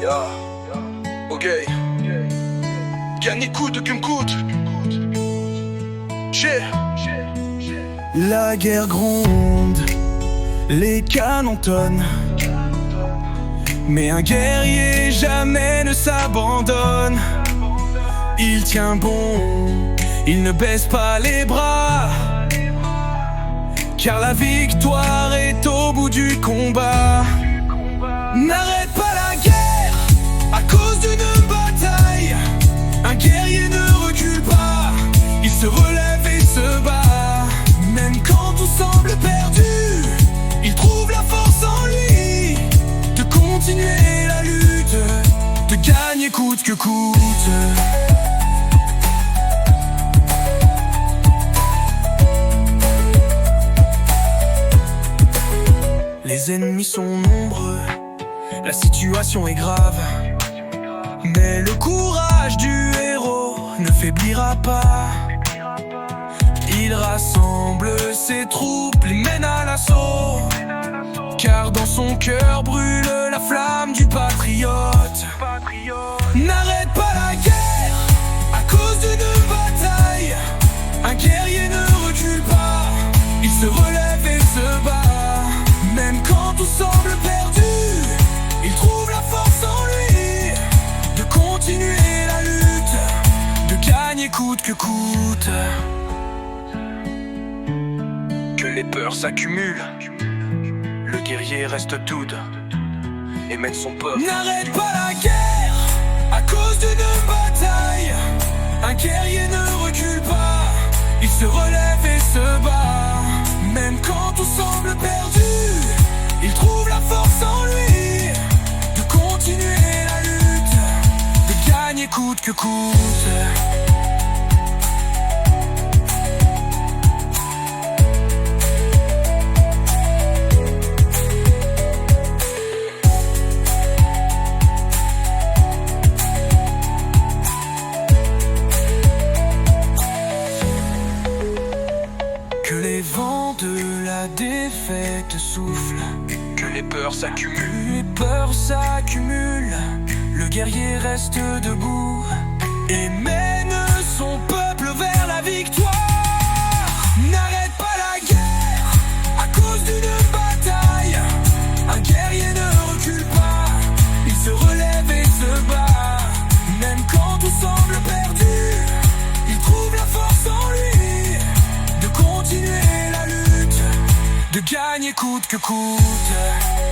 Yeah. Ok. Gagner coûte que me coûte. La guerre gronde, les canons tonnent, mais un guerrier jamais ne s'abandonne. Il tient bon, il ne baisse pas les bras, car la victoire est au bout du combat. N'arrête pas la guerre à cause d'une bataille. Un guerrier ne recule pas, il se relève et se bat. Même quand tout semble perdu, il trouve la force en lui de continuer la lutte, de gagner coûte que coûte. Les ennemis sont nombreux, la situation est grave, mais le courage du héros ne faiblira pas. Il rassemble ses troupes, les mène à l'assaut, car dans son cœur brûle la flamme du patriote. N'arrête pas la guerre à cause d'une bataille. Un guerrier ne recule pas, il se relève et se bat. Même quand tout semble perdu, il trouve la force en lui de continuer la lutte, de gagner coûte que coûte. Que les peurs s'accumulent, le guerrier reste doude et mène son peuple. N'arrête pas la guerre à cause d'une bataille. Un guerrier ne recule pas, il se relève et se bat. Même quand tout semble perdu, il trouve la force en lui de continuer la lutte, de gagner coûte que coûte. Que les vents de la défaite soufflent, Que les peurs s'accumulent, les peurs s'accumulent, le guerrier reste debout et mène son peuple vers la victoire. N'arrête pas la guerre à cause d'une bataille. Un guerrier ne recule pas, il se relève et se bat. Même quand tout semble perdu, il trouve la force en lui de continuer la lutte, de gagner coûte que coûte.